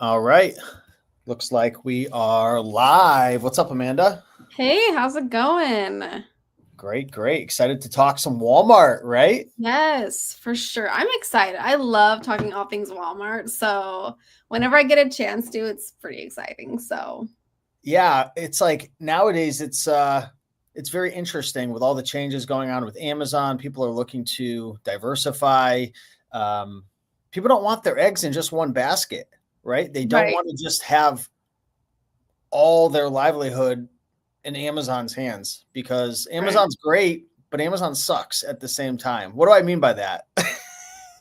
All right. Looks like we are live. What's up, Amanda? Hey, how's it going? Great, great. Excited to talk some Walmart, right? Yes, for sure. I'm excited. I love talking all things Walmart. So whenever I get a chance to, it's pretty exciting. So Yeah, it's like nowadays it's very interesting with all the changes going on with Amazon. People are looking to diversify. Um, People don't want their eggs in just one basket, right? They don't right, want to just have all their livelihood in Amazon's hands because right. Amazon's great, but Amazon sucks at the same time. What do I mean by that?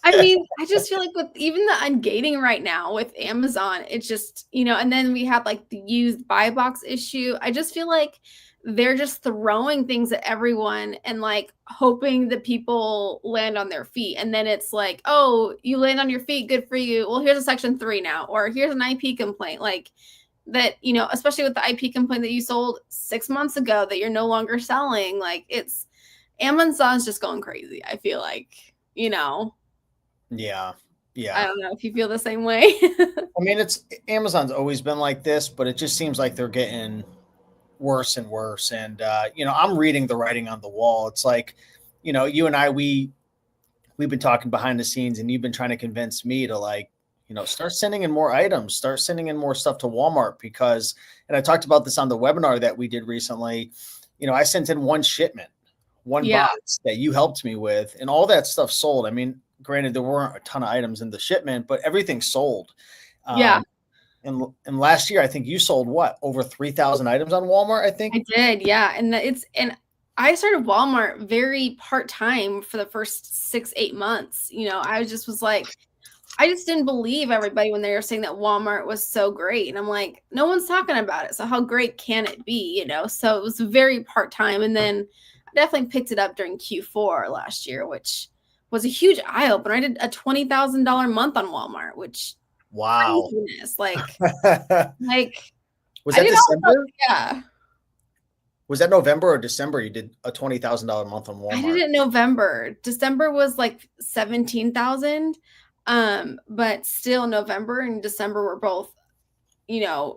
I mean, I just feel like with even the ungating right now with Amazon, it's just, and then we had like the used buy box issue. I just feel like they're just throwing things at everyone and like hoping that people land on their feet. And then it's like, oh, you land on your feet, good for you. Well, here's a section 3 now, or here's an IP complaint. Like that, especially with the IP complaint that you sold 6 months ago that you're no longer selling. Like it's Amazon's just going crazy. I feel like, Yeah. I Yeah. don't know if you feel the same way. I mean, it's Amazon's always been like this, but it just seems like they're getting worse and worse. And I'm reading the writing on the wall. It's like, you and I we've been talking behind the scenes, and you've been trying to convince me to start sending in more items, start sending in more stuff to Walmart because, and I talked about this on the webinar that we did recently. I sent in one shipment, one Yeah. box that you helped me with, and all that stuff sold. I mean, granted, there weren't a ton of items in the shipment, but everything sold. Yeah, Um, and last year, I think you sold what, over 3,000 items on Walmart, I think. I did. Yeah. And I started Walmart very part-time for the first 6, 8 months. I just was like, I just didn't believe everybody when they were saying that Walmart was so great. And I'm like, no one's talking about it. So how great can it be? So it was very part-time. And then I definitely picked it up during Q4 last year, which was a huge eye-opener. I did a $20,000 month on Walmart, which Wow. craziness. Like Was I that did also, December? yeah. Was that November or December? You did a $20,000 month on I did Walmart. it in November. December was like 17,000. But still November and December were both,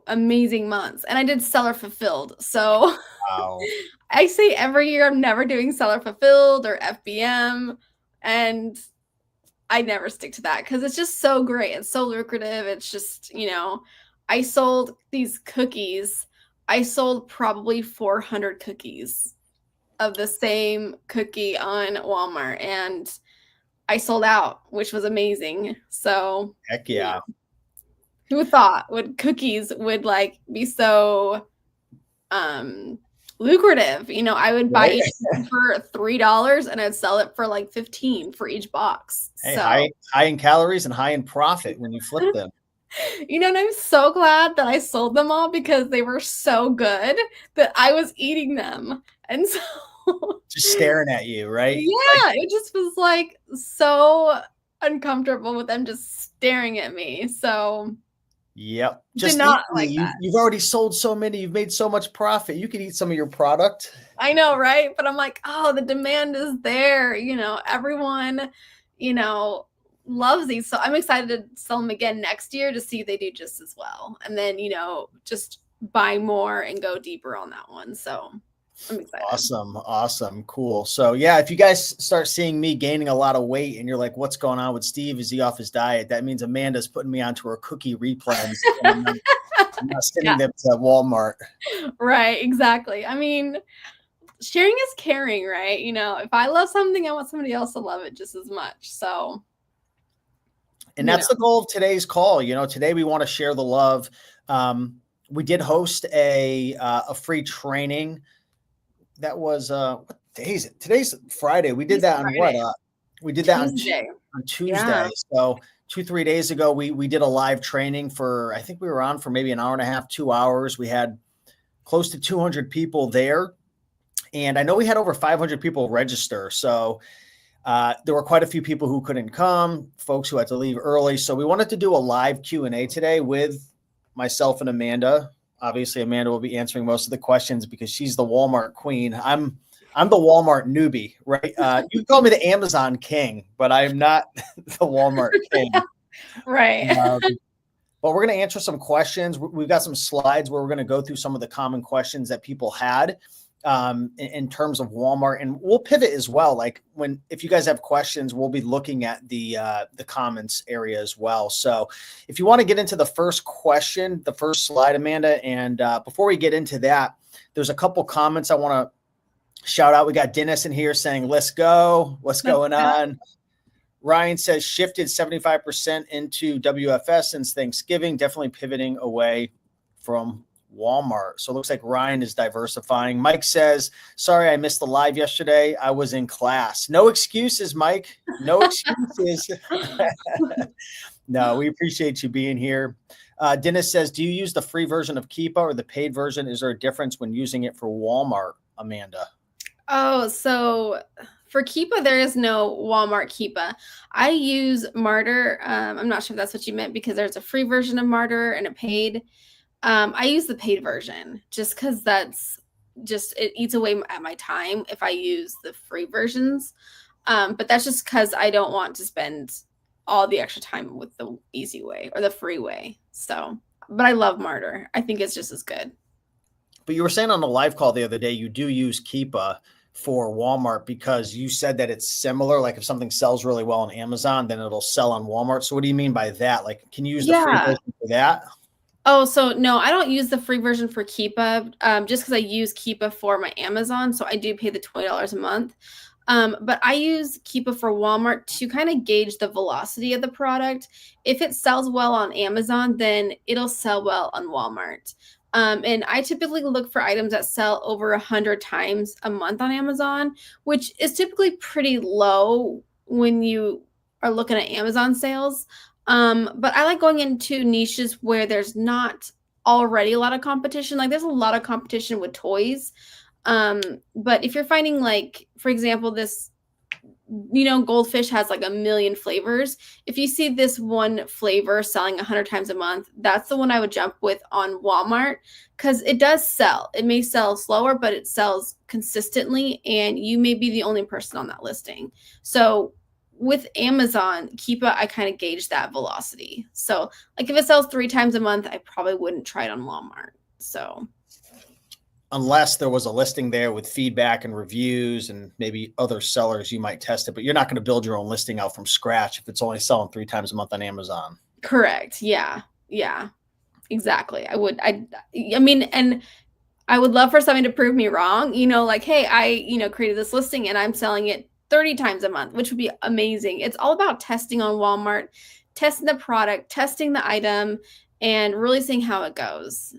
amazing months. And I did seller fulfilled. So Wow. I say every year I'm never doing seller fulfilled or FBM. And I never stick to that because it's just so great. It's so lucrative. It's just, I sold these cookies. I sold probably 400 cookies of the same cookie on Walmart and I sold out, which was amazing. So, Heck yeah. who thought would cookies would like be so lucrative? I would buy Right? each for $3 and I'd sell it for like 15 for each box. Hey, So, high in calories and high in profit when you flip them. and I'm so glad that I sold them all because they were so good that I was eating them. And so Just staring at you, right? Like, yeah, it just was like so uncomfortable with them just staring at me. So yep. did Just eat not me. like that. You've already sold so many. You've made so much profit. You could eat some of your product. I know, right? But I'm like, oh, the demand is there. Everyone, you know, loves these. So I'm excited to sell them again next year to see if they do just as well. And then, just buy more and go deeper on that one. So I'm excited. Awesome. Awesome. Cool. So yeah, if you guys start seeing me gaining a lot of weight and you're like, what's going on with Steve? Is he off his diet? That means Amanda's putting me onto her cookie replens. And I'm not sending Yeah, them to Walmart. right. Exactly. I mean, sharing is caring, right? If I love something, I want somebody else to love it just as much. So, And that's the goal of today's call. Today we want to share the love. We did host a free training. That was what day is it? Today's Friday. We did it's that on what? Friday, We did that Tuesday. on Tuesday. Yeah. So 2-3 days ago, we did a live training for, I think we were on for maybe an hour and a half, 2 hours. We had close to 200 people there. And I know we had over 500 people register. So there were quite a few people who couldn't come, folks who had to leave early. So we wanted to do a live Q&A today with myself and Amanda. Obviously, Amanda will be answering most of the questions because she's the Walmart queen. I'm the Walmart newbie, right? You call me the Amazon king, but I'm not the Walmart king. Right. Um, but we're going to answer some questions. We've got some slides where we're going to go through some of the common questions that people had in terms of Walmart, and we'll pivot as well. Like if you guys have questions, we'll be looking at the comments area as well. So if you want to get into the first question, the first slide, Amanda, and before we get into that, there's a couple comments I want to shout out. We got Dennis in here saying, let's go. What's going on? Ryan says shifted 75% into WFS since Thanksgiving, definitely pivoting away from Walmart. So it looks like Ryan is diversifying. Mike says, sorry, I missed the live yesterday. I was in class. No excuses, Mike. No excuses. No, we appreciate you being here. Dennis says, do you use the free version of Keepa or the paid version? Is there a difference when using it for Walmart, Amanda? Oh, so for Keepa, there is no Walmart Keepa. I use Martyr. I'm not sure if that's what you meant, because there's a free version of Martyr and a paid. I use the paid version just because it eats away at my time if I use the free versions. But that's just because I don't want to spend all the extra time with the easy way or the free way. So, but I love Martyr. I think it's just as good. But you were saying on the live call the other day, you do use Keepa for Walmart because you said that it's similar. Like if something sells really well on Amazon, then it'll sell on Walmart. So what do you mean by that? Like, can you use the free version for that? Oh, so no, I don't use the free version for Keepa, just because I use Keepa for my Amazon. So I do pay the $20 a month. But I use Keepa for Walmart to kind of gauge the velocity of the product. If it sells well on Amazon, then it'll sell well on Walmart. And I typically look for items that sell over 100 times a month on Amazon, which is typically pretty low when you are looking at Amazon sales. But I like going into niches where there's not already a lot of competition. Like there's a lot of competition with toys. But if you're finding, like, for example, this, Goldfish has like 1 million flavors. If you see this one flavor selling 100 times a month, that's the one I would jump with on Walmart, because it does sell. It may sell slower, but it sells consistently, and you may be the only person on that listing. So with Amazon, Keepa, I kind of gauge that velocity. So like if it sells 3 times a month, I probably wouldn't try it on Walmart. So unless there was a listing there with feedback and reviews and maybe other sellers, you might test it, but you're not going to build your own listing out from scratch if it's only selling 3 times a month on Amazon. Correct. Yeah. Yeah, exactly. I mean, and I would love for somebody to prove me wrong, like, hey, I, created this listing and I'm selling it 30 times a month, which would be amazing. It's all about testing on Walmart, testing the product, testing the item, and really seeing how it goes.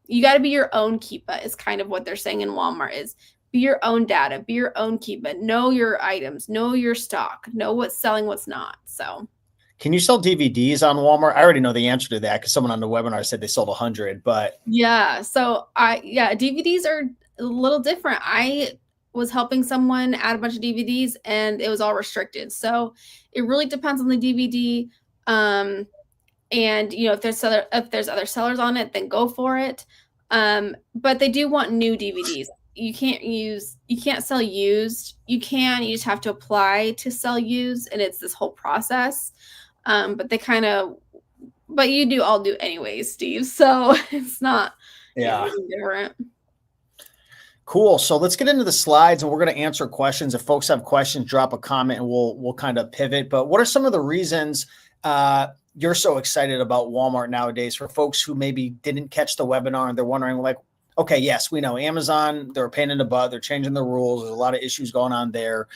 You got to be your own Keepa is kind of what they're saying in Walmart is be your own data, be your own Keepa, know your items, know your stock, know what's selling, what's not. So can you sell DVDs on Walmart? I already know the answer to that because someone on the webinar said they sold 100, but yeah. So DVDs are a little different. I was helping someone add a bunch of DVDs and it was all restricted. So it really depends on the DVD. And if there's other sellers on it, then go for it. But they do want new DVDs. You can't sell used. You just have to apply to sell used, and it's this whole process. But you all do anyways, Steve. So it's not really different. Cool. So let's get into the slides and we're going to answer questions. If folks have questions, drop a comment and we'll kind of pivot. But what are some of the reasons you're so excited about Walmart nowadays for folks who maybe didn't catch the webinar and they're wondering, like, okay, yes, we know Amazon, they're a pain in the butt. They're changing the rules. There's a lot of issues going on there.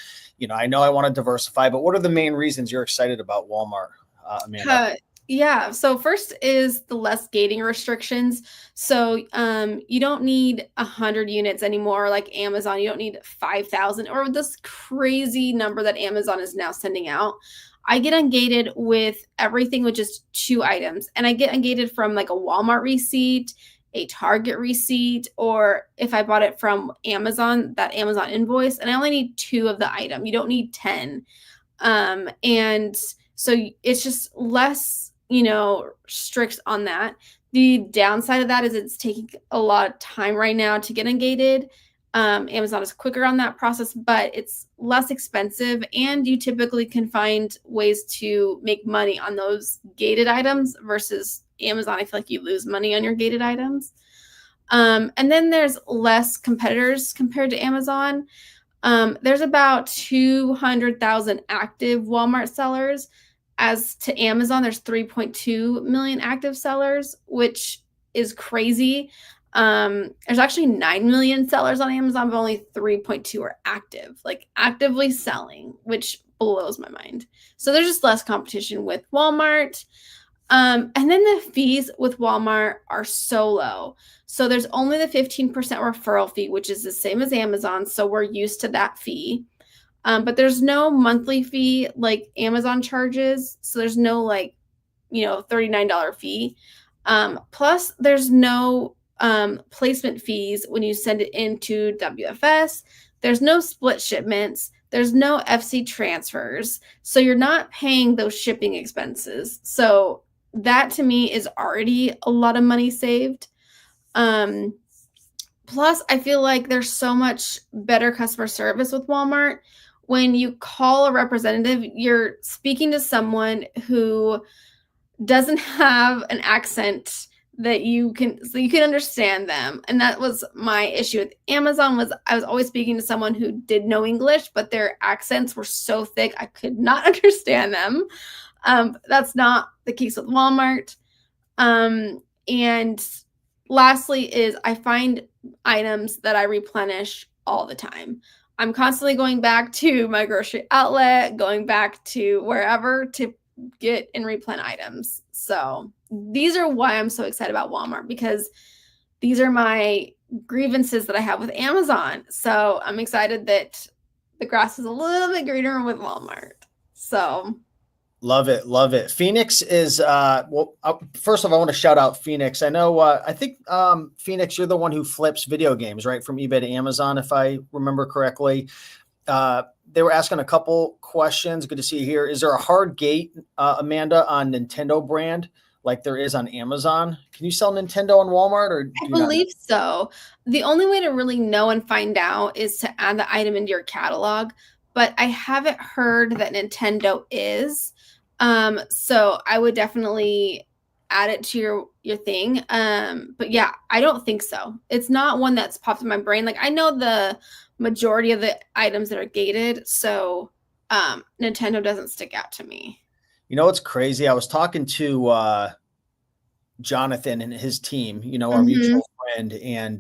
I know I want to diversify, but what are the main reasons you're excited about Walmart, Amanda? Yeah. So first is the less gating restrictions. So you don't need 100 units anymore like Amazon. You don't need 5,000 or this crazy number that Amazon is now sending out. I get ungated with everything with just 2 items. And I get ungated from like a Walmart receipt, a Target receipt, or if I bought it from Amazon, that Amazon invoice. And I only need 2 of the item. You don't need 10. And so it's just less, strict on that. The downside of that is it's taking a lot of time right now to get ungated. Amazon is quicker on that process, but it's less expensive, and you typically can find ways to make money on those gated items versus Amazon. I feel like you lose money on your gated items. And then there's less competitors compared to Amazon. There's about 200,000 active Walmart sellers. As to Amazon, there's 3.2 million active sellers, which is crazy. There's actually 9 million sellers on Amazon, but only 3.2 are active, like actively selling, which blows my mind. So there's just less competition with Walmart. And then the fees with Walmart are so low. So there's only the 15% referral fee, which is the same as Amazon. So we're used to that fee. But there's no monthly fee like Amazon charges. So there's no like, $39 fee. Plus there's no placement fees when you send it into WFS. There's no split shipments. There's no FC transfers. So you're not paying those shipping expenses. So that to me is already a lot of money saved. Plus, I feel like there's so much better customer service with Walmart. When you call a representative, you're speaking to someone who doesn't have an accent that you can understand them. And that was my issue with Amazon. Was I was always speaking to someone who did know English, but their accents were so thick I could not understand them. That's not the case with Walmart. And lastly is I find items that I replenish all the time. I'm constantly going back to my grocery outlet, going back to wherever to get and replen items. So these are why I'm so excited about Walmart, because these are my grievances that I have with Amazon. So I'm excited that the grass is a little bit greener with Walmart. So love it. Love it. Phoenix is, first of all, I want to shout out Phoenix. I know, I think, Phoenix, you're the one who flips video games, right? From eBay to Amazon, if I remember correctly. They were asking a couple questions. Good to see you here. Is there a hard gate, Amanda, on Nintendo brand like there is on Amazon? Can you sell Nintendo on Walmart? Or I believe so. The only way to really know and find out is to add the item into your catalog. But I haven't heard that Nintendo is. So I would definitely add it to your thing. But yeah, I don't think so. It's not one that's popped in my brain. Like I know the majority of the items that are gated. So Nintendo doesn't stick out to me. You know what's crazy? I was talking to Jonathan and his team, our mutual friend, and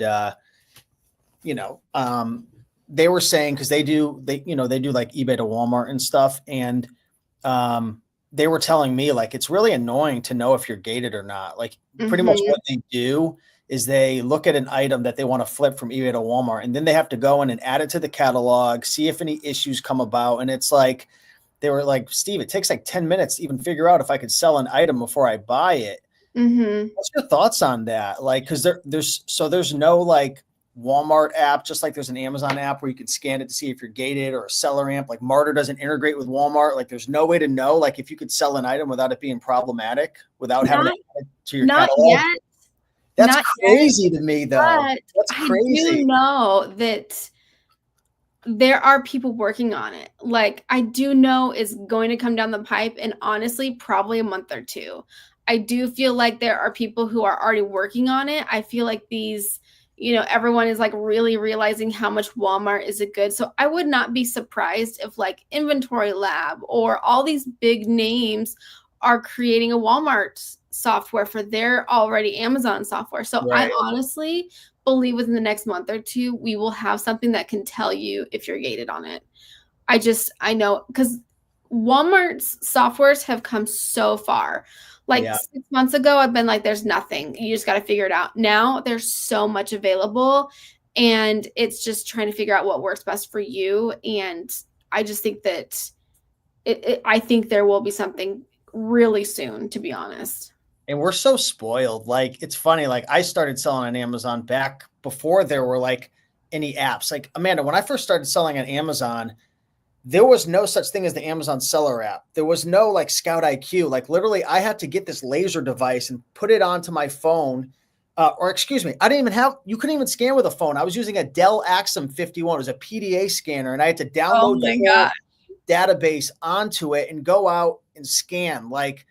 they were saying, because they do like eBay to Walmart and stuff, and they were telling me like it's really annoying to know if you're gated or not. Like pretty much what they do is they look at an item that they want to flip from eBay to Walmart, and then they have to go in and add it to the catalog, see if any issues come about. And it's like, they were like, Steve, it takes like 10 minutes to even figure out if I could sell an item before I buy it. What's your thoughts on that? Like, because there's no like Walmart app, just like there's an Amazon app where you can scan it to see if you're gated, or a seller amp. Like Martyr doesn't integrate with Walmart. Like there's no way to know like if you could sell an item without it being problematic, without having it added to your catalog. Not yet. That's crazy to me, though. That's crazy. I do know that there are people working on it. Like I do know is going to come down the pipe, and honestly, probably a month or two. I do feel like there are people who are already working on it. I feel like these, everyone is like really realizing how much Walmart is a good. So I would not be surprised if like Inventory Lab or all these big names are creating a Walmart software for their already Amazon software. So right. I honestly believe within the next month or two, we will have something that can tell you if you're gated on it. I know, because Walmart's softwares have come so far. Like 6 months ago, I've been like, there's nothing. You just got to figure it out. Now there's so much available, and it's just trying to figure out what works best for you. And I just think that I think there will be something really soon, to be honest. And we're so spoiled. Like, it's funny. Like, I started selling on Amazon back before there were like any apps. Like, Amanda, when I first started selling on Amazon, there was no such thing as the Amazon seller app. There was no like Scout IQ. Like literally I had to get this laser device and put it onto my phone or excuse me, you couldn't even scan with a phone. I was using a Dell Axum 51. It was a PDA scanner, and I had to Oh download the my whole God. database onto it and go out and scan. Like,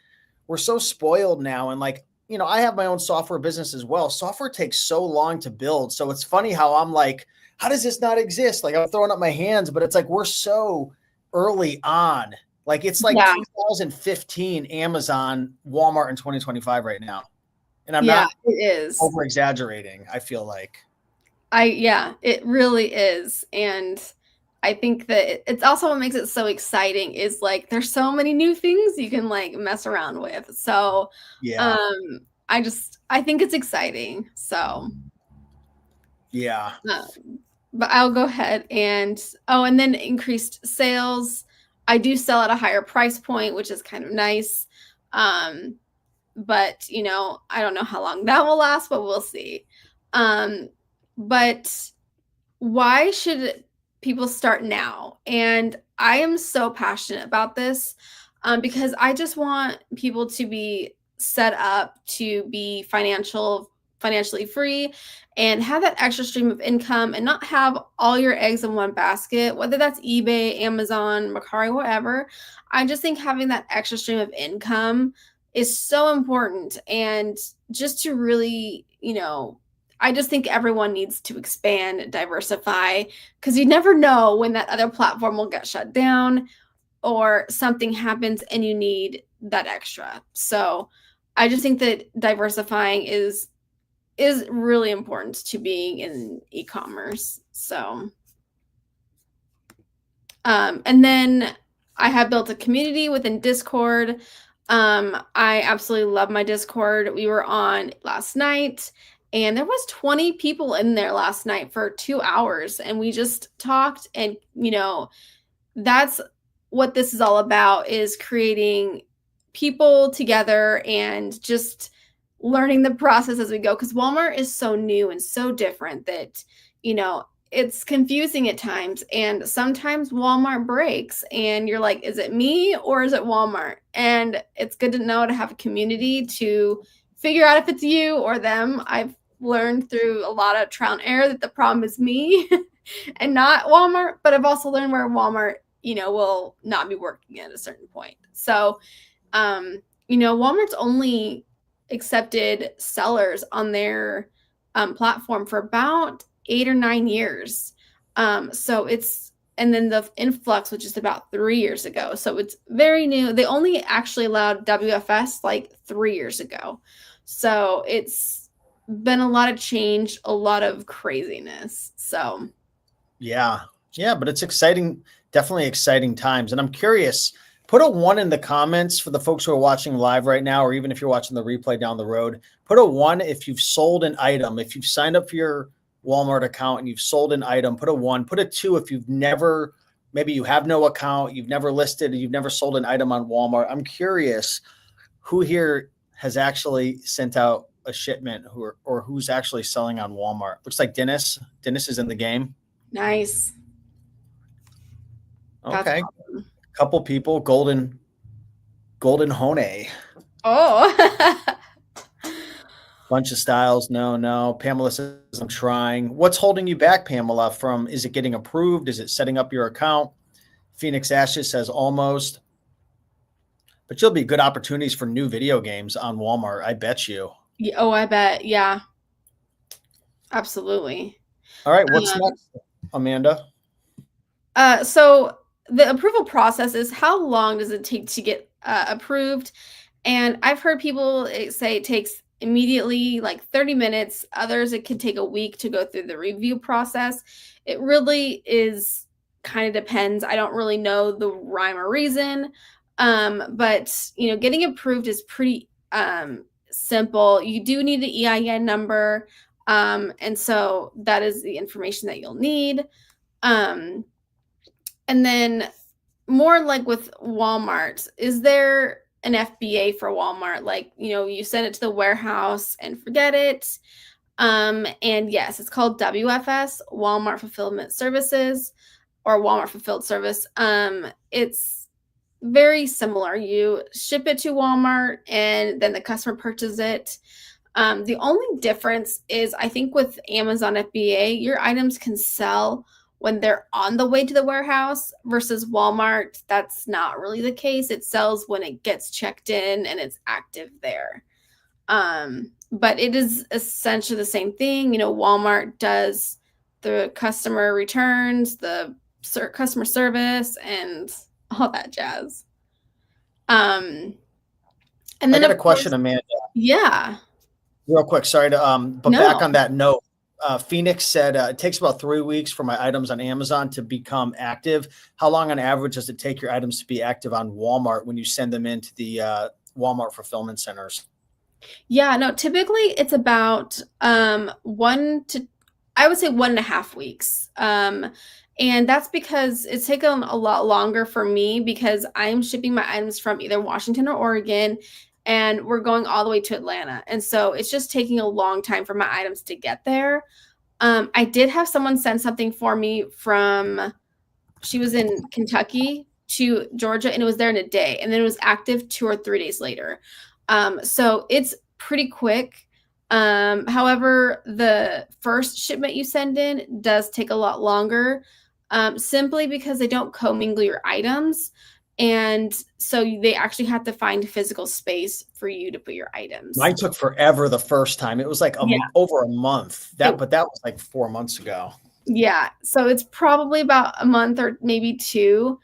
we're so spoiled now. And like, I have my own software business as well. Software takes so long to build. So it's funny how I'm like, how does this not exist? Like, I'm throwing up my hands, but it's like, we're so early on. Like, it's like Yeah. 2015 Amazon, Walmart in 2025 right now. And I'm Yeah, not it is. over exaggerating, I feel like. Yeah, it really is. And I think that it's also what makes it so exciting is like there's so many new things you can like mess around with. So Yeah. I think it's exciting. So Yeah. but I'll go ahead and then increased sales. I do sell at a higher price point, which is kind of nice. But I don't know how long that will last, but we'll see. But why should people start now? And I am so passionate about this because I just want people to be set up to be financially free and have that extra stream of income and not have all your eggs in one basket, whether that's eBay, Amazon, Mercari, whatever. I just think having that extra stream of income is so important. And just to really, I just think everyone needs to expand, diversify, because you never know when that other platform will get shut down or something happens and you need that extra. So I just think that diversifying is really important to being in e-commerce. So and then I have built a community within Discord. I absolutely love my Discord. We were on last night and there was 20 people in there last night for 2 hours and we just talked and that's what this is all about, is creating people together and just learning the process as we go, because Walmart is so new and so different that it's confusing at times, and sometimes Walmart breaks and you're like, is it me or is it Walmart? And it's good to know to have a community to figure out if it's you or them. I've learned through a lot of trial and error that the problem is me and not Walmart, but I've also learned where Walmart will not be working at a certain point. So Walmart's only accepted sellers on their platform for about 8 or 9 years. And then the influx, which is about 3 years ago. So it's very new. They only actually allowed WFS like 3 years ago. So it's been a lot of change, a lot of craziness. So Yeah. Yeah. But it's exciting, definitely exciting times. And I'm curious, put a 1 in the comments for the folks who are watching live right now, or even if you're watching the replay down the road. Put a 1 if you've sold an item. If you've signed up for your Walmart account and you've sold an item, put a 1. Put a 2 if you've never, maybe you have no account, you've never listed, you've never sold an item on Walmart. I'm curious who here has actually sent out a shipment or who's actually selling on Walmart. Looks like Dennis. Dennis is in the game. nice. Okay. Awesome. Couple people, Golden Hone. Oh. Bunch of styles. No. Pamela says, I'm trying. What's holding you back, Pamela, from, is it getting approved? Is it setting up your account? Phoenix Ashes says almost. But you'll be good opportunities for new video games on Walmart. I bet you. Oh, I bet. Yeah. Absolutely. All right. What's next, Amanda? So the approval process is, how long does it take to get approved? And I've heard people say it takes immediately, like 30 minutes. Others, it could take a week to go through the review process. It really is kind of depends. I don't really know the rhyme or reason. But getting approved is pretty simple. You do need the EIN number. And so that is the information that you'll need. And then more like with Walmart, is there an FBA for Walmart? Like, you send it to the warehouse and forget it. And yes, it's called WFS, Walmart Fulfillment Services, or Walmart Fulfilled Service. It's very similar. You ship it to Walmart and then the customer purchases it. The only difference is I think with Amazon FBA, your items can sell when they're on the way to the warehouse versus Walmart. That's not really the case. It sells when it gets checked in and it's active there. But it is essentially the same thing. Walmart does the customer returns, the customer service, and all that jazz. And then I got a question, Amanda. Yeah. Real quick, sorry to but No. back on that note, Phoenix said it takes about 3 weeks for my items on Amazon to become active. How long on average does it take your items to be active on Walmart when you send them into the Walmart fulfillment centers? Yeah, no, typically it's about I would say 1.5 weeks. And that's because it's taken a lot longer for me because I'm shipping my items from either Washington or Oregon, and we're going all the way to Atlanta. And so it's just taking a long time for my items to get there. I did have someone send something for me she was in Kentucky to Georgia, and it was there in a day, and then it was active 2 or 3 days later. So it's pretty quick. However, the first shipment you send in does take a lot longer, simply because they don't commingle your items. And so they actually have to find physical space for you to put your items. Mine took forever the first time. It was like over a month. But that was like 4 months ago. Yeah. So it's probably about a month or maybe 2.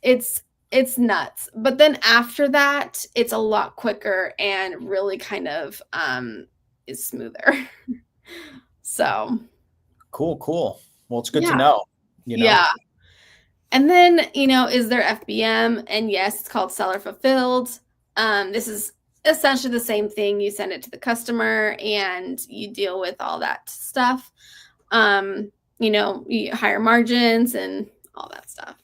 It's nuts. But then after that, it's a lot quicker and really kind of is smoother. So cool. Well, it's good to know. Yeah. And then, is there FBM? And yes, it's called seller fulfilled. This is essentially the same thing. You send it to the customer and you deal with all that stuff. You higher margins and all that stuff.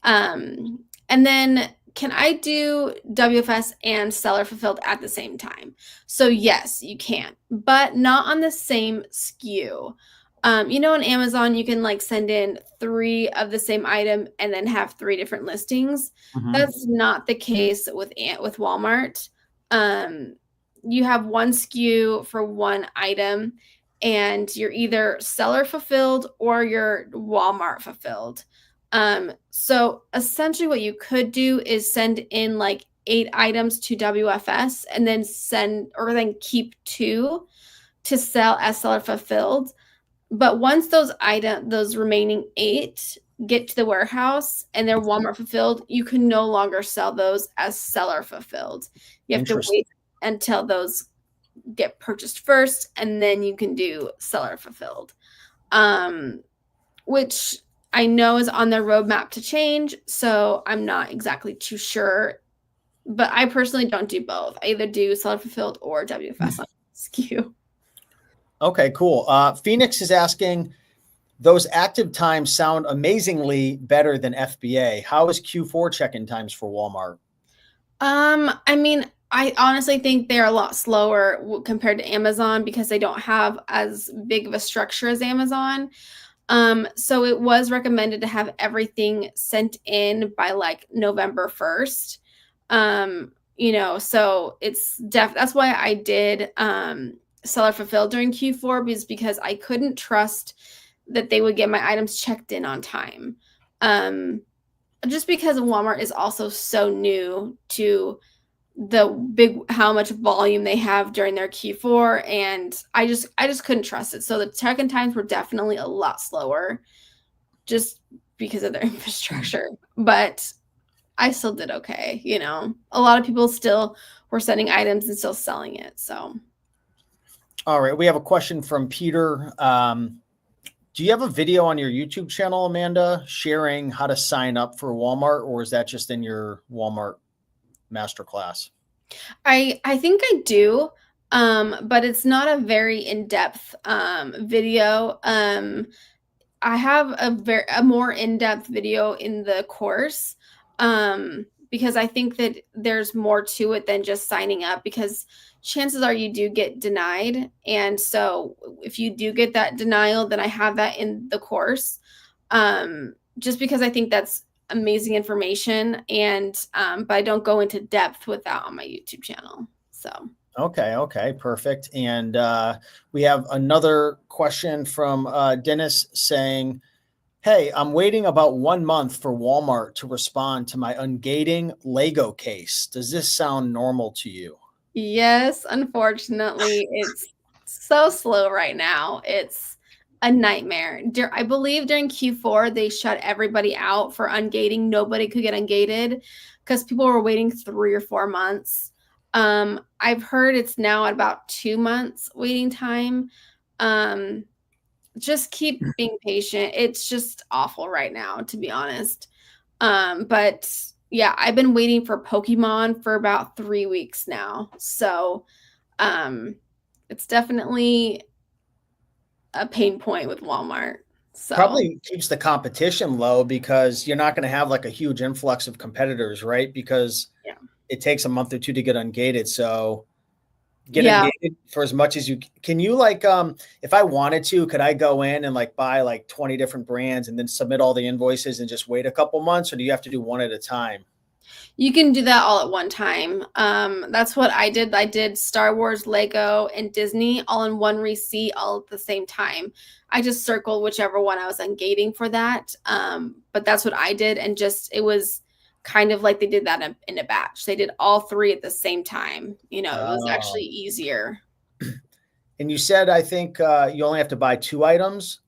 And then can I do WFS and seller fulfilled at the same time? So yes, you can, but not on the same SKU. On Amazon, you can send in 3 of the same item and then have 3 different listings. Mm-hmm. That's not the case with Walmart. You have 1 SKU for 1 item, and you're either seller fulfilled or you're Walmart fulfilled. So essentially what you could do is send in 8 items to WFS and then keep 2 to sell as seller fulfilled. But once those remaining 8 get to the warehouse and they're Walmart fulfilled, you can no longer sell those as seller fulfilled. You have to wait until those get purchased first, and then you can do seller fulfilled, which I know is on their roadmap to change. So I'm not exactly too sure, but I personally don't do both. I either do seller fulfilled or WFS on SKU. Okay, cool. Phoenix is asking, those active times sound amazingly better than FBA. How is Q4 check-in times for Walmart? I mean, I honestly think they're a lot slower compared to Amazon because they don't have as big of a structure as Amazon. So it was recommended to have everything sent in by November 1st. So that's why I did seller fulfilled during Q4, because I couldn't trust that they would get my items checked in on time. Just because Walmart is also so new to how much volume they have during their Q4, and I just couldn't trust it. So the check-in times were definitely a lot slower just because of their infrastructure, but I still did okay. A lot of people still were sending items and still selling it. So. All right. We have a question from Peter. Do you have a video on your YouTube channel, Amanda, sharing how to sign up for Walmart, or is that just in your Walmart Masterclass? I think I do, but it's not a very in-depth video. I have a more in-depth video in the course, because I think that there's more to it than just signing up, because chances are you do get denied. And so if you do get that denial, then I have that in the course, just because I think that's amazing information. And but I don't go into depth with that on my YouTube channel. So Okay, perfect. And we have another question from Dennis saying, hey, I'm waiting about 1 month for Walmart to respond to my ungating Lego case. Does this sound normal to you? yes, unfortunately, it's so slow right now. It's a nightmare. I believe during Q4, they shut everybody out for ungating. Nobody could get ungated because people were waiting 3 or 4 months. I've heard it's now at about 2 months waiting time. Just keep being patient. It's just awful right now, to be honest. But yeah, I've been waiting for Pokemon for about 3 weeks now. So, it's definitely a pain point with Walmart. So, Probably keeps the competition low because you're not going to have like a huge influx of competitors, right? Because yeah. it takes a month or two to get ungated. So get Yeah. ungated for as much as you can. You like, if I wanted to, could I go in and like buy like 20 different brands and then submit all the invoices and just wait a couple months, or do you have to do one at a time? You can do that all at one time. That's what I did. I did Star Wars, Lego, and Disney all in one receipt all at the same time. I just circled whichever one I was ungating for that. But that's what I did. And just, it was kind of like they did that in a batch. They did all 3 at the same time. You know, it was actually easier. And you said, I think you only have to buy 2 items.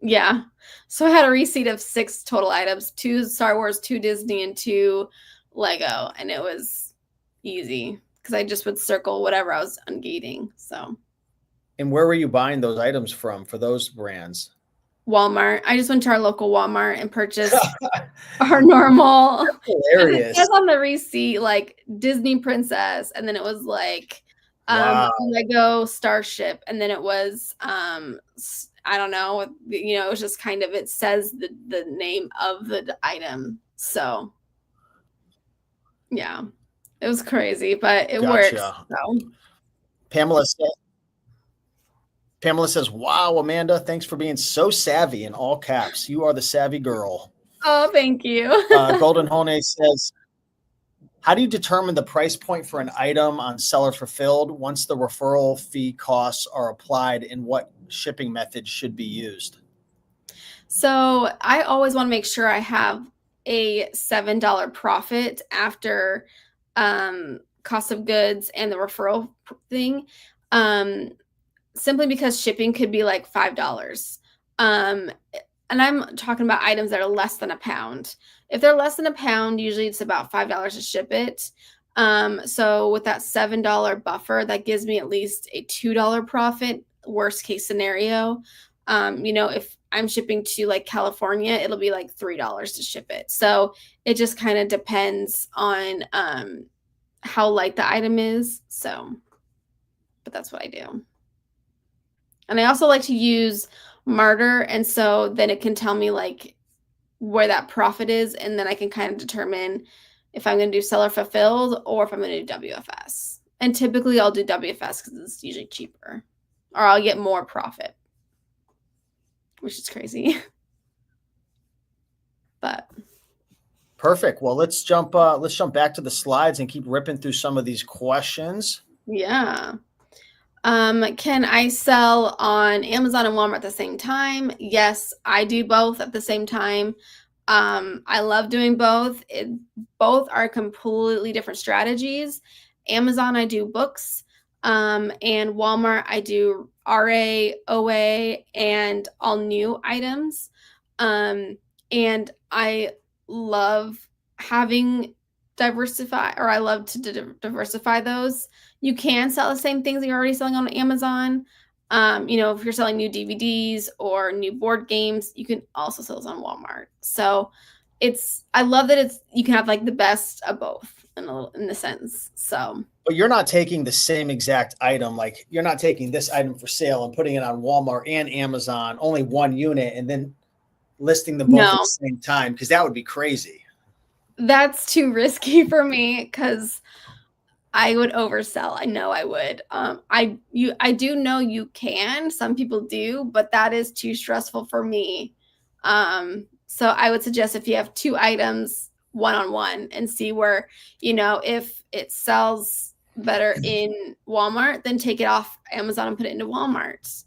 Yeah. So I had a receipt of 6 total items, 2 Star Wars, 2 Disney, and 2 Lego. And it was easy because I just would circle whatever I was ungating. So And where were you buying those items from for those brands? Walmart. I just went to our local Walmart and purchased our normal. It Hilarious. says on the receipt like Disney Princess, and then it was like Wow. Lego Starship, and then it was I don't know, you know, it was just kind of, it says the name of the item. So yeah, it was crazy, but it works. Gotcha. So Pamela said, Pamela says, wow, Amanda, thanks for being so savvy in all caps. You are the savvy girl. oh, thank you. Golden Hone says, how do you determine the price point for an item on Seller Fulfilled once the referral fee costs are applied, and what shipping methods should be used? So I always want to make sure I have a $7 profit after cost of goods and the referral thing. Simply because shipping could be like $5. And I'm talking about items that are less than a pound. If they're less than a pound, usually it's about $5 to ship it. So with that $7 buffer, that gives me at least a $2 profit, worst case scenario. You know, if I'm shipping to like California, it'll be like $3 to ship it. So it just kind of depends on how light the item is. So, but that's what I do. And I also like to use Martyr, and so then it can tell me like where that profit is, and then I can kind of determine if I'm going to do seller fulfilled or if I'm going to do WFS. And typically I'll do WFS because it's usually cheaper, or I'll get more profit, which is crazy. But perfect. Well, let's jump back to the slides and keep ripping through some of these questions. yeah. Can I sell on Amazon and Walmart at the same time? Yes, I do both at the same time. I love doing both. Both are completely different strategies. Amazon, I do books. And Walmart, I do RA, OA, and all new items. And I love having I love to diversify those. You can sell the same things that you're already selling on Amazon. You know, if you're selling new DVDs or new board games, you can also sell those on Walmart. So I love that you can have like the best of both in the sense. So, but you're not taking the same exact item. Like you're not taking this item for sale and putting it on Walmart and Amazon, only one unit, and then listing them both at the same time, because that would be crazy. That's too risky for me because I would oversell. I know I would. I do know you can. Some people do, but that is too stressful for me. So I would suggest if you have 2 items, one-on-one, and see where, you know, if it sells better in Walmart, then take it off Amazon and put it into Walmart's.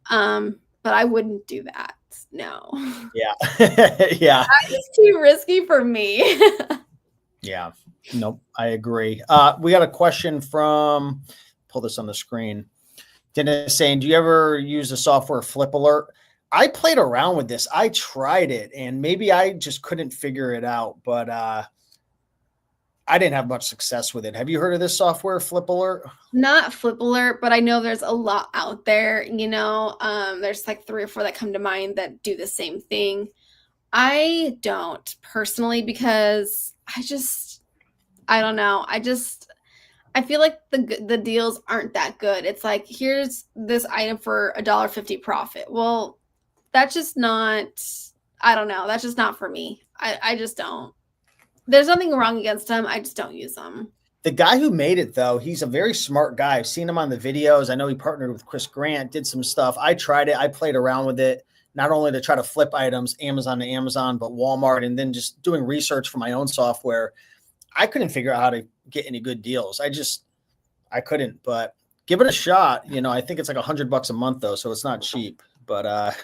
But I wouldn't do that. No. Yeah. Yeah. It's too risky for me. Yeah. Nope. I agree. We got a question from, pull this on the screen. Dennis saying, do you ever use the software Flip Alert? I played around with this. I tried it and maybe I just couldn't figure it out, but I didn't have much success with it. Have you heard of this software, Flip Alert? Not Flip Alert, but I know there's a lot out there, there's like 3 or 4 that come to mind that do the same thing. I don't personally, because I don't know. I feel like the deals aren't that good. It's like, here's this item for $1.50 profit. Well, that's just not, I don't know. That's just not for me. I just don't. There's nothing wrong against them. I just don't use them. The guy who made it, though, he's a very smart guy. I've seen him on the videos. I know he partnered with Chris Grant, did some stuff. I tried it. I played around with it, not only to try to flip items Amazon to Amazon, but Walmart, and then just doing research for my own software. I couldn't figure out how to get any good deals. I couldn't, but give it a shot. I think it's like $100 a month though. So it's not cheap, but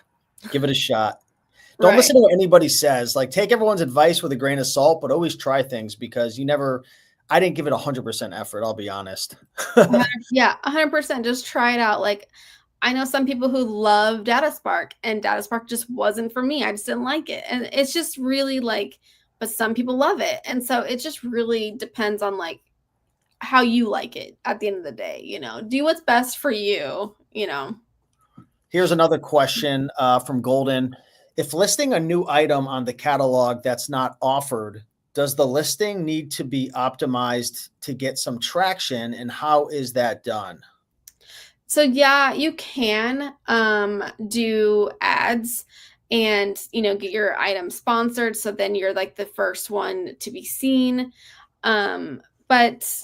give it a shot. Don't listen to what anybody says. Like, take everyone's advice with a grain of salt, but always try things, because I didn't give it 100% effort. I'll be honest. Yeah, 100%. Just try it out. Like, I know some people who love DataSpark, and DataSpark just wasn't for me. I just didn't like it. And it's just really like, but some people love it. And so it just really depends on like how you like it at the end of the day. Do what's best for you. Here's another question from Golden. If listing a new item on the catalog that's not offered, does the listing need to be optimized to get some traction, and how is that done? So yeah, you can do ads and get your item sponsored, so then you're like the first one to be seen. But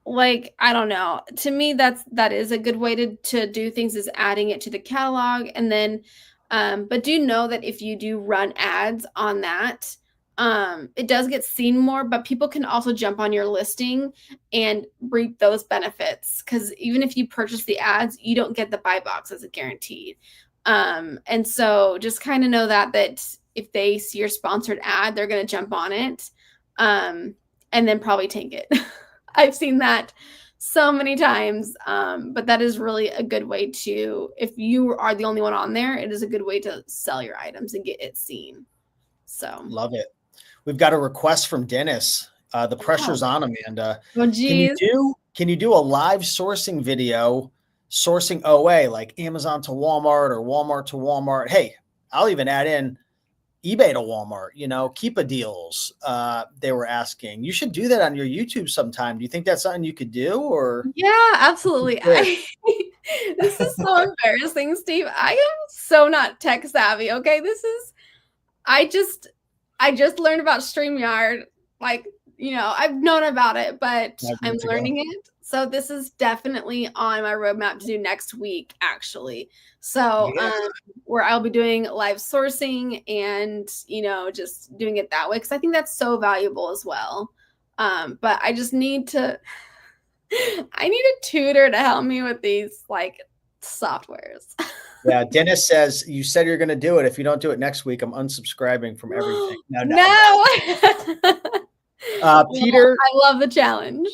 like, I don't know, to me that is a good way to do things, is adding it to the catalog. And then but do know that if you do run ads on that, it does get seen more, but people can also jump on your listing and reap those benefits, because even if you purchase the ads, you don't get the buy box as a guaranteed. And so just kind of know that if they see your sponsored ad, they're going to jump on it, and then probably take it. I've seen that so many times. But that is really a good way if you are the only one on there, it is a good way to sell your items and get it seen. So love it. We've got a request from Dennis. The pressure's on, Amanda. Oh, geez. Can you do a live sourcing video, sourcing OA, like Amazon to Walmart or Walmart to Walmart? Hey, I'll even add in eBay to Walmart, Keepa deals. They were asking. You should do that on your YouTube sometime. Do you think that's something you could do? Or yeah, absolutely. This is so embarrassing, Steve. I am so not tech savvy. Okay, I just learned about StreamYard. Like, I've known about it, but I'm learning it. So this is definitely on my roadmap to do next week, actually. So where I'll be doing live sourcing and, just doing it that way, because I think that's so valuable as well. But I just need I need a tutor to help me with these like softwares. Yeah, Dennis says, you said you're going to do it. If you don't do it next week, I'm unsubscribing from everything. No. Peter, I love the challenge.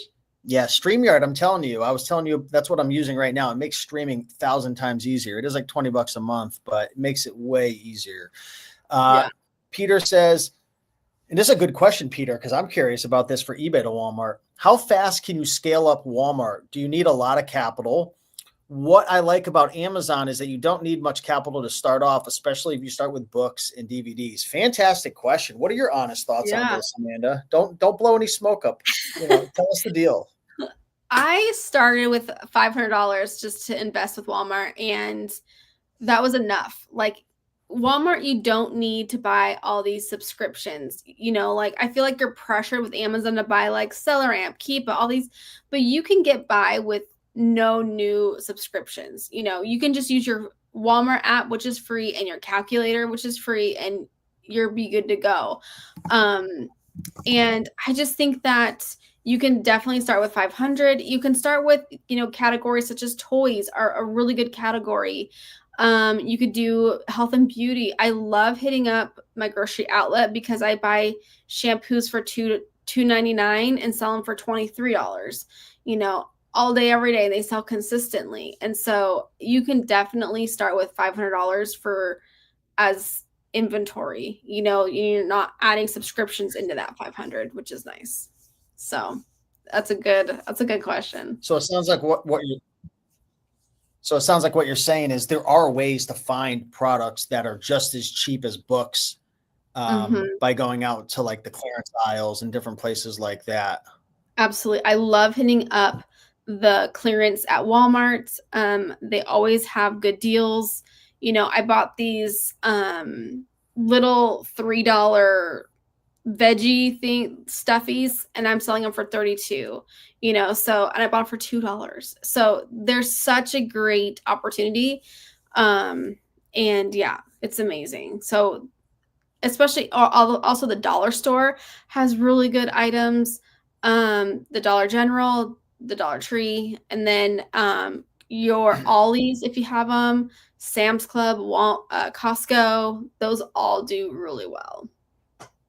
Yeah, StreamYard, I'm telling you, I was telling you, that's what I'm using right now. It makes streaming 1,000 times easier. It is like $20 a month, but it makes it way easier. Peter says, and this is a good question, Peter, because I'm curious about this for eBay to Walmart. How fast can you scale up Walmart? Do you need a lot of capital? What I like about Amazon is that you don't need much capital to start off, especially if you start with books and DVDs. Fantastic question. What are your honest thoughts on this, Amanda? Don't blow any smoke up. Tell us the deal. I started with $500 just to invest with Walmart, and that was enough. Like, Walmart, you don't need to buy all these subscriptions. Like, I feel like you're pressured with Amazon to buy like SellerAmp, Keepa, all these, but you can get by with no new subscriptions. You can just use your Walmart app, which is free, and your calculator, which is free, and you'll be good to go. And I just think that you can definitely start with 500. You can start with, categories such as toys are a really good category. You could do health and beauty. I love hitting up my grocery outlet because I buy shampoos for $2.99 and sell them for $23, all day, every day. They sell consistently. And so you can definitely start with $500 as inventory. You're not adding subscriptions into that 500, which is nice. So that's a good question. So it sounds like what you're saying is there are ways to find products that are just as cheap as books by going out to like the clearance aisles and different places like that. Absolutely. I love hitting up the clearance at Walmart. They always have good deals. I bought these little $3 veggie stuffies, and I'm selling them for $32, and I bought them for $2. So there's such a great opportunity. And yeah, it's amazing. So especially also the dollar store has really good items. The Dollar General, the Dollar Tree, and then your Ollie's, if you have them, Sam's Club, Costco, those all do really well.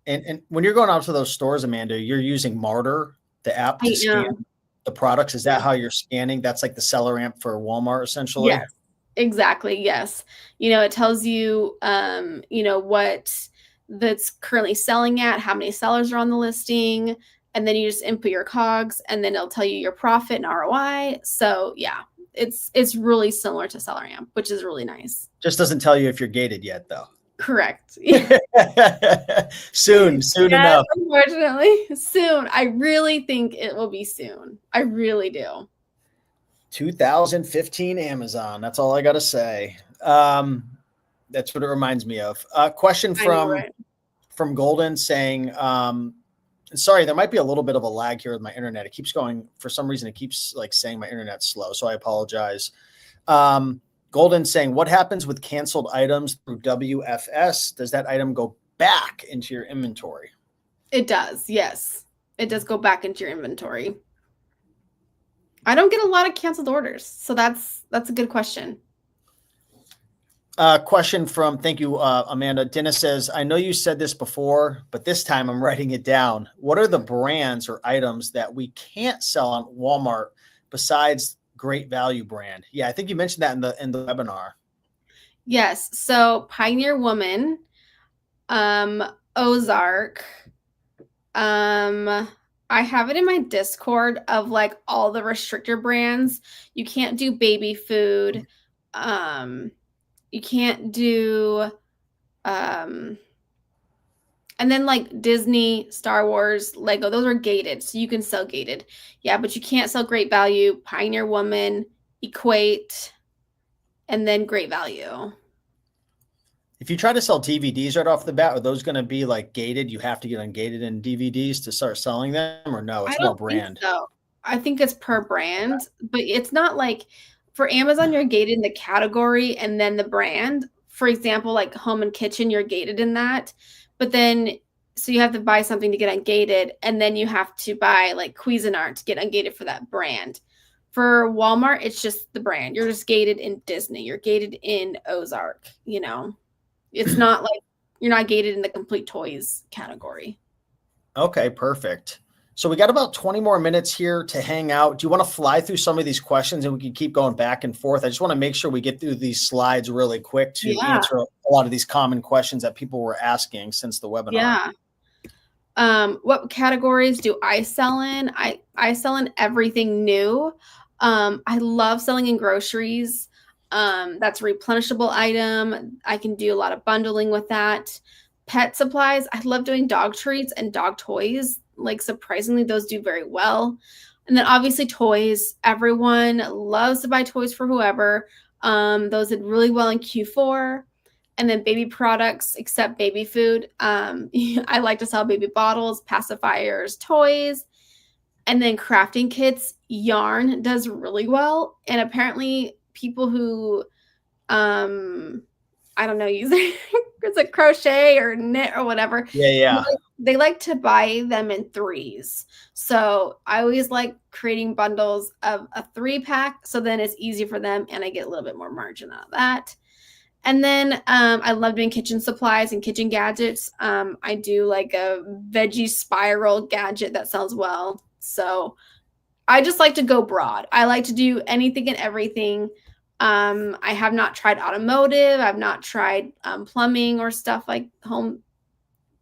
And when you're going out to those stores, Amanda, you're using Martyr, the app, to scan the products. Is that how you're scanning? That's like the seller amp for Walmart, essentially? Yes, exactly. Yes. It tells you, what that's currently selling at, how many sellers are on the listing, and then you just input your COGS, and then it'll tell you your profit and ROI. So yeah, it's really similar to Seller Amp, which is really nice. Just doesn't tell you if you're gated yet, though. Correct. soon enough. Unfortunately, soon. I really think it will be soon. I really do. 2015 Amazon. That's all I got to say. That's what it reminds me of. Question from Golden saying, sorry, there might be a little bit of a lag here with my internet. It keeps going, for some reason, it keeps like saying my internet's slow. So I apologize. Golden saying, what happens with canceled items through WFS? Does that item go back into your inventory? It does. Yes, it does go back into your inventory. I don't get a lot of canceled orders. So that's a good question. Question thank you, Amanda. Dennis says, I know you said this before, but this time I'm writing it down. What are the brands or items that we can't sell on Walmart besides Great Value brand? Yeah, I think you mentioned that in the webinar. Yes. So Pioneer Woman, Ozark, I have it in my Discord of like all the restrictor brands. You can't do baby food. You can't do, and then like Disney, Star Wars, Lego, those are gated. So you can sell gated. Yeah, but you can't sell Great Value, Pioneer Woman, Equate, and then Great Value. If you try to sell DVDs right off the bat, are those going to be like gated? You have to get ungated in DVDs to start selling them, or no? It's more brand. So I think it's per brand, but it's not like for Amazon, you're gated in the category and then the brand. For example, like home and kitchen, you're gated in that. But then, so you have to buy something to get ungated, and then you have to buy like Cuisinart to get ungated for that brand. For Walmart, it's just the brand. You're just gated in Disney. You're gated in Ozark, It's not like you're not gated in the complete toys category. Okay, perfect. So we got about 20 more minutes here to hang out. Do you want to fly through some of these questions and we can keep going back and forth? I just want to make sure we get through these slides really quick to answer a lot of these common questions that people were asking since the webinar. Yeah. What categories do I sell in? I sell in everything new. I love selling in groceries. That's a replenishable item. I can do a lot of bundling with that. Pet supplies. I love doing dog treats and dog toys. Like surprisingly, those do very well. And then obviously toys. Everyone loves to buy toys for whoever. Those did really well in Q4. And then baby products, except baby food. I like to sell baby bottles, pacifiers, toys. And then crafting kits. Yarn does really well. And apparently people who I don't know, use it's a crochet or knit or whatever. Yeah. They like to buy them in threes. So I always like creating bundles of a 3-pack. So then it's easy for them and I get a little bit more margin out of that. And then I love doing kitchen supplies and kitchen gadgets. I do like a veggie spiral gadget that sells well. So I just like to go broad. I like to do anything and everything. I have not tried automotive. I've not tried plumbing or stuff like home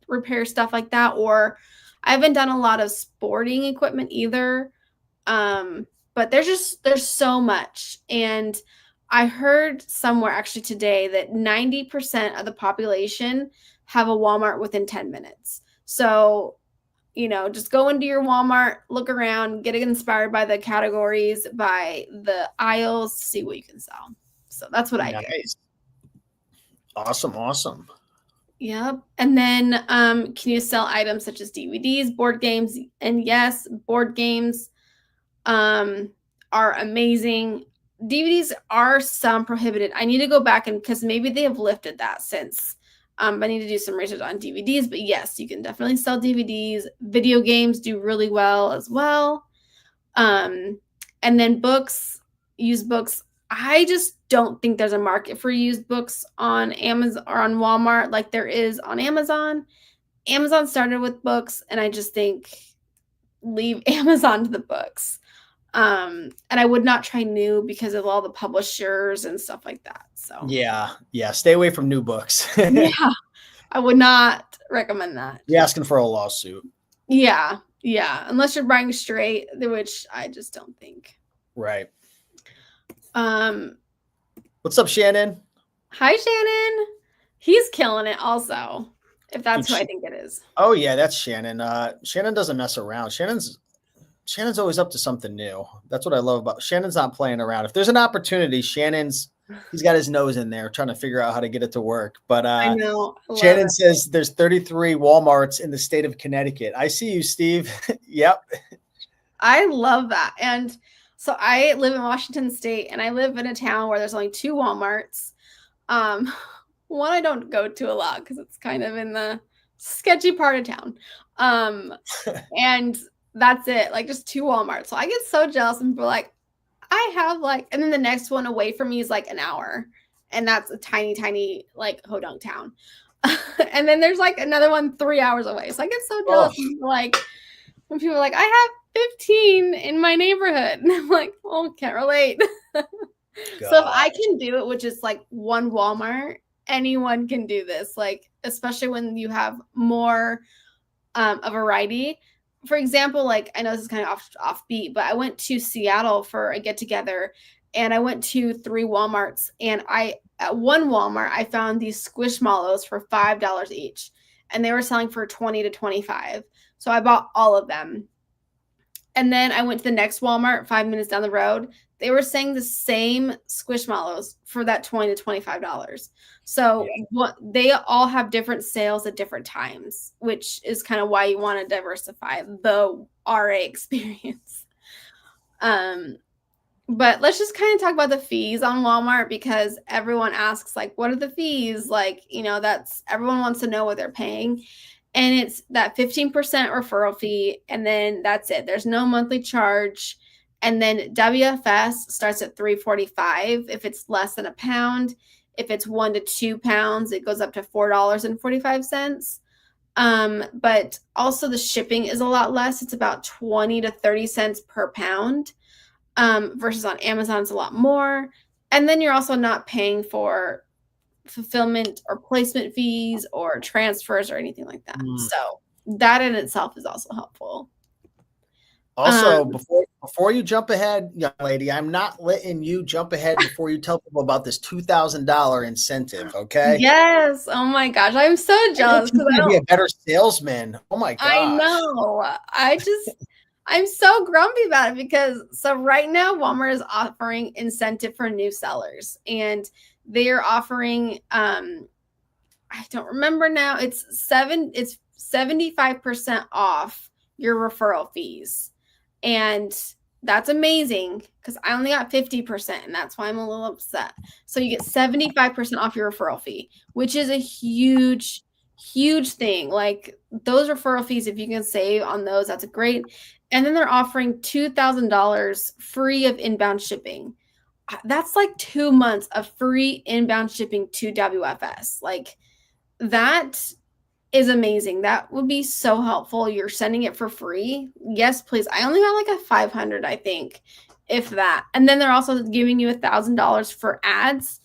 repair stuff like that. Or I haven't done a lot of sporting equipment either. But there's so much. And I heard somewhere actually today that 90% of the population have a Walmart within 10 minutes. So, just go into your Walmart, look around, get inspired by the categories, by the aisles, see what you can sell. So that's what I do. Awesome. Yep. And then can you sell items such as DVDs, board games? And yes, board games are amazing. DVDs are some prohibited. I need to go back and because maybe they have lifted that since. I need to do some research on DVDs, but yes, you can definitely sell DVDs. Video games do really well as well. And then books, used books. I just don't think there's a market for used books on Amazon or on Walmart like there is on Amazon. Amazon started with books, and I just think leave Amazon to the books. And I would not try new because of all the publishers and stuff like that. So yeah. Stay away from new books. yeah, I would not recommend that. You're asking for a lawsuit. Yeah. Unless you're buying straight, which I just don't think. Right. What's up, Shannon? Hi, Shannon. He's killing it also, if that's who I think it is. Oh yeah, that's Shannon. Shannon doesn't mess around. Shannon's always up to something new. That's what I love about Shannon's not playing around. If there's an opportunity, he's got his nose in there trying to figure out how to get it to work. But I know. Shannon says there's 33 Walmarts in the state of Connecticut. I see you, Steve. Yep. I love that. And so I live in Washington State, and I live in a town where there's only 2 Walmarts. One I don't go to a lot because it's kind of in the sketchy part of town. And that's it, like just 2 Walmarts. So I get so jealous and people like, I have and then the next one away from me is like an hour. And that's a tiny, like Hodunk town. And then there's like another one 3 hours away. So I get so jealous when people are like, I have 15 in my neighborhood. And I'm like, oh, can't relate. So if I can do it, which is like 1 Walmart, anyone can do this. Like, especially when you have more a variety. For example, like I know this is kind of offbeat, but I went to Seattle for a get together and I went to 3 Walmarts, and at one Walmart, I found these Squishmallows for $5 each, and they were selling for 20 to 25. So I bought all of them. And then I went to the next Walmart 5 minutes down the road. They were saying the same Squishmallows for that $20 to $25. So they all have different sales at different times, which is kind of why you want to diversify the RA experience. But let's just kind of talk about the fees on Walmart, because everyone asks, like, what are the fees? Like, that's everyone wants to know what they're paying. And it's that 15% referral fee. And then that's it. There's no monthly charge. And then WFS starts at $3.45 if it's less than a pound. If it's 1 to 2 pounds, it goes up to $4.45. But also the shipping is a lot less. It's about 20 to 30 cents per pound. Versus on Amazon, it's a lot more. And then you're also not paying for fulfillment or placement fees or transfers or anything like that. So that in itself is also helpful. Also, before you jump ahead, young lady, I'm not letting you jump ahead before you tell people about this $2,000 incentive. Okay. Yes. Oh my gosh. I'm so jealous. You're going to be a better salesman. Oh my gosh. I know. I'm so grumpy about it because right now Walmart is offering incentive for new sellers, and they are offering, I don't remember now. It's 75% off your referral fees. And That's amazing because I only got 50%, and that's why I'm a little upset. So you get 75% off your referral fee, which is a huge, huge thing. Like those referral fees, if you can save on those, that's great. And then they're offering $2,000 free of inbound shipping. That's like 2 months of free inbound shipping to WFS. Like that is amazing. That would be so helpful. You're sending it for free. Yes, please. I only got like a 500, I think, if that. And then they're also giving you $1,000 for ads.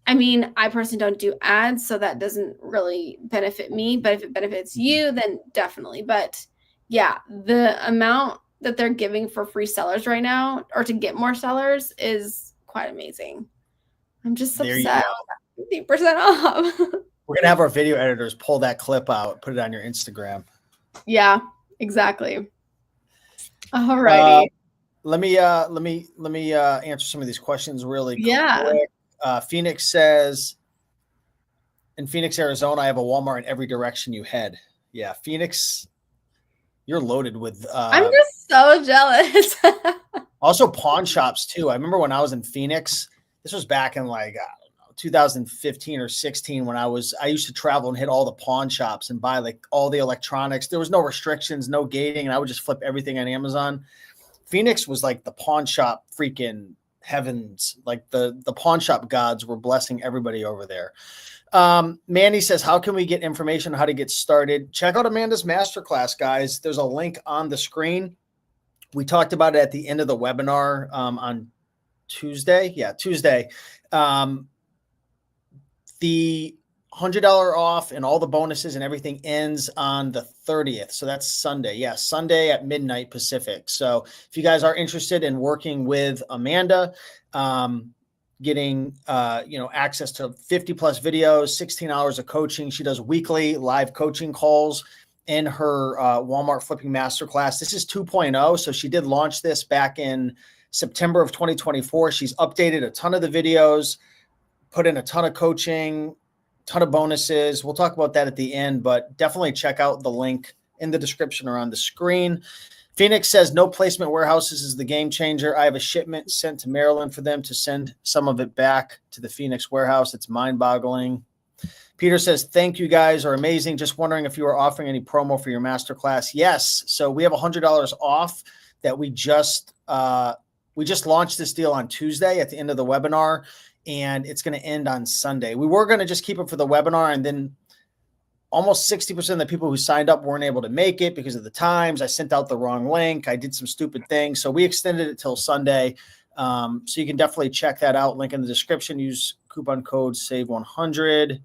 I mean, I personally don't do ads, so that doesn't really benefit me. But if it benefits you, then definitely. But yeah, the amount that they're giving for free sellers right now, or to get more sellers, is quite amazing. I'm just upset. 50% off. We're gonna have our video editors pull that clip out, put it on your Instagram. Yeah, exactly. All righty. Let me answer some of these questions really quick. Phoenix says, in Phoenix, Arizona, I have a Walmart in every direction you head. Yeah, Phoenix, you're loaded with. I'm just so jealous. Also, pawn shops too. I remember when I was in Phoenix. This was back in like 2015 or 16 when I used to travel and hit all the pawn shops and buy like all the electronics. There was no restrictions, no gating, and I would just flip everything on Amazon. Phoenix was like the pawn shop freaking heavens. Like the pawn shop gods were blessing everybody over there. Mandy says, how can we get information on how to get started? Check out Amanda's masterclass, guys. There's a link on the screen. We talked about it at the end of the webinar on Tuesday. Yeah, Tuesday. The $100 off and all the bonuses and everything ends on the 30th. So that's Sunday. Yeah, Sunday at midnight Pacific. So if you guys are interested in working with Amanda, getting access to 50 plus videos, 16 hours of coaching. She does weekly live coaching calls in her Walmart flipping masterclass. This is 2.0. So she did launch this back in September of 2024. She's updated a ton of the videos, put in a ton of coaching, ton of bonuses. We'll talk about that at the end, but definitely check out the link in the description or on the screen. Phoenix says, no placement warehouses is the game changer. I have a shipment sent to Maryland for them to send some of it back to the Phoenix warehouse. It's mind-boggling. Peter says, thank you guys are amazing. Just wondering if you are offering any promo for your masterclass. Yes. So we have $100 off that we just launched this deal on Tuesday at the end of the webinar, and it's going to end on Sunday. We were going to just keep it for the webinar, and then almost 60% of the people who signed up weren't able to make it because of the times. I sent out the wrong link. I did some stupid things. So we extended it till Sunday. So you can definitely check that out. Link in the description. Use coupon code SAVE100.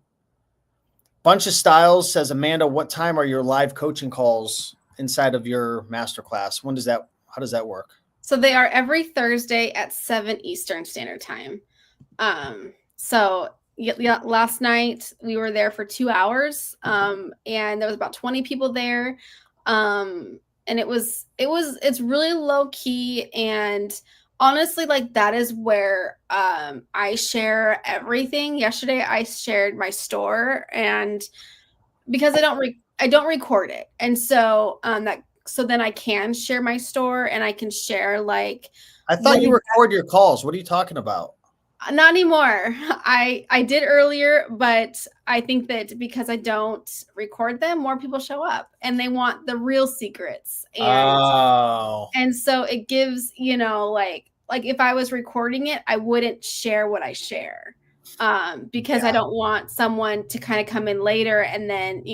Bunch of Styles says, Amanda, what time are your live coaching calls inside of your masterclass? How does that work? So they are every Thursday at 7 Eastern Standard Time. Last night we were there for 2 hours, and there was about 20 people there. And it's really low key, and honestly, like that is where, I share everything. Yesterday I shared my store, and because I don't record it. And so, so then I can share my store, and I can share like, I thought you record your calls. What are you talking about? Not anymore. I did earlier, but I think that because I don't record them, more people show up and they want the real secrets. And so it gives, like if I was recording it, I wouldn't share what I share, because I don't want someone to kind of come in later and then,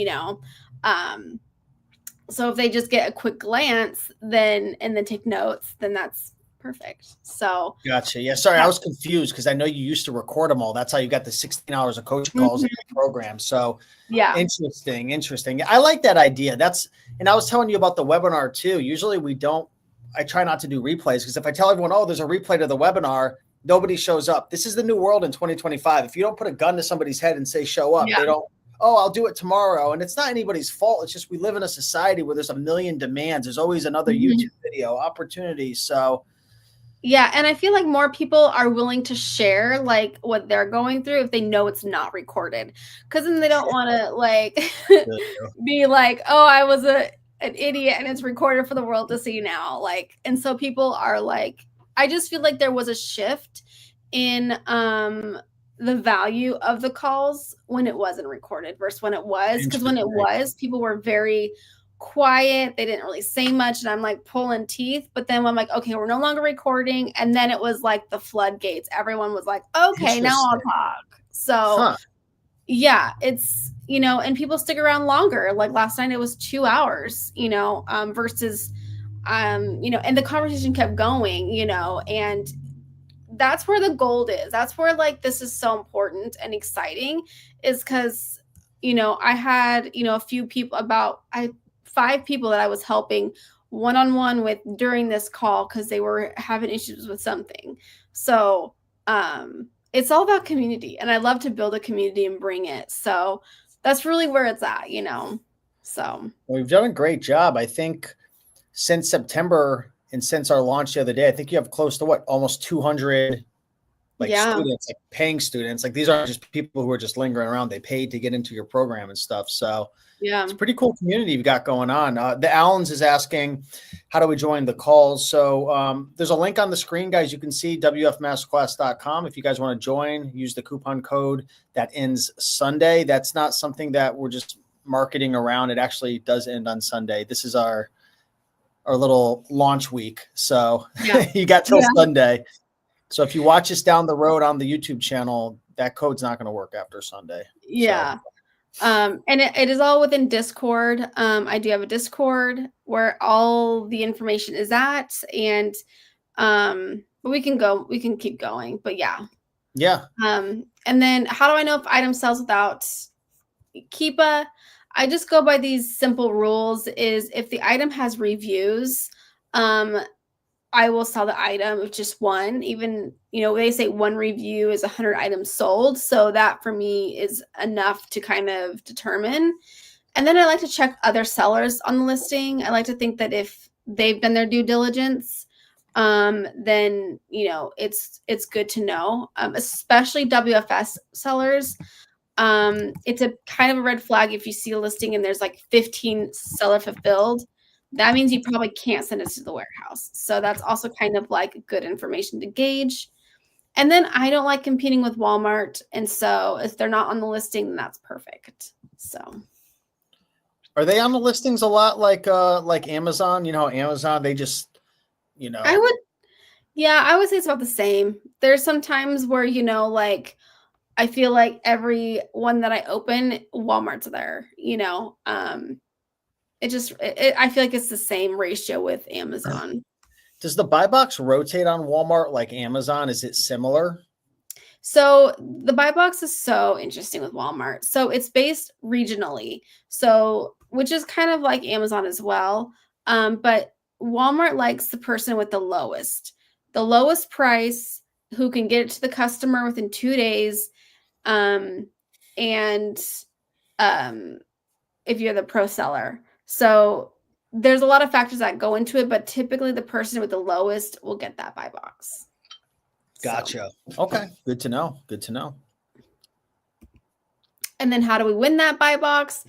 so if they just get a quick glance and then take notes, then that's perfect. So gotcha. Yeah. Sorry, I was confused because I know you used to record them all. That's how you got the 16 hours of coaching calls in the program. So yeah, interesting. I like that idea. And I was telling you about the webinar too. Usually I try not to do replays because if I tell everyone, oh, there's a replay to the webinar, nobody shows up. This is the new world in 2025. If you don't put a gun to somebody's head and say, show up, they don't, oh, I'll do it tomorrow. And it's not anybody's fault. It's just, we live in a society where there's a million demands. There's always another YouTube video opportunity. So yeah. And I feel like more people are willing to share like what they're going through if they know it's not recorded. Cause then they don't want to like be like, oh, an idiot and it's recorded for the world to see now. Like, and so people are like, I just feel like there was a shift in the value of the calls when it wasn't recorded versus when it was. Because when it was, people were very quiet. They didn't really say much. And I'm like pulling teeth. But then when I'm like, okay, we're no longer recording. And then it was like the floodgates. Everyone was like, okay, now I'll talk. So yeah, it's, you know, and people stick around longer. Like last night it was 2 hours, you know, versus, you know, and the conversation kept going, you know, and that's where the gold is. That's where like this is so important and exciting, is because, you know, I had, you know, a few people, about 5 people that I was helping one-on-one with during this call because they were having issues with something. So it's all about community, and I love to build a community and bring it. So that's really where it's at, you know. So we've done a great job. I think since September and since our launch the other day, I think you have close to what, almost 200 like students, like paying students. Like these aren't just people who are just lingering around. They paid to get into your program and stuff. So yeah, it's a pretty cool community you've got going on. The Allens is asking, how do we join the calls? So there's a link on the screen, guys. You can see wfmasterclass.com. If you guys want to join, use the coupon code that ends Sunday. That's not something that we're just marketing around. It actually does end on Sunday. This is our little launch week. So you got till Sunday. So if you watch us down the road on the YouTube channel, that code's not going to work after Sunday. Yeah. So. And it is all within Discord. I do have a Discord where all the information is at, and but we can keep going, but yeah. And then how do I know if item sells without Keepa? I just go by these simple rules. Is if the item has reviews, I will sell the item with just one. Even, you know, they say 1 review is 100 items sold. So that for me is enough to kind of determine. And then I like to check other sellers on the listing. I like to think that if they've done their due diligence, then, you know, it's good to know, especially WFS sellers. It's a kind of a red flag if you see a listing and there's like 15 seller fulfilled. That means you probably can't send it to the warehouse. So that's also kind of like good information to gauge. And then I don't like competing with Walmart. And so if they're not on the listing, then that's perfect. So are they on the listings a lot like Amazon? You know, Amazon, they just, you know. I would say it's about the same. There's some times where, you know, like I feel like every one that I open, Walmart's there, you know. I feel like it's the same ratio with Amazon. Does the buy box rotate on Walmart like Amazon? Is it similar? So the buy box is so interesting with Walmart. So it's based regionally, so which is kind of like Amazon as well. But Walmart likes the person with the lowest price, who can get it to the customer within 2 days. And if you're the pro seller. So there's a lot of factors that go into it, but typically the person with the lowest will get that buy box. Gotcha. So. Okay. Good to know. Good to know. And then how do we win that buy box?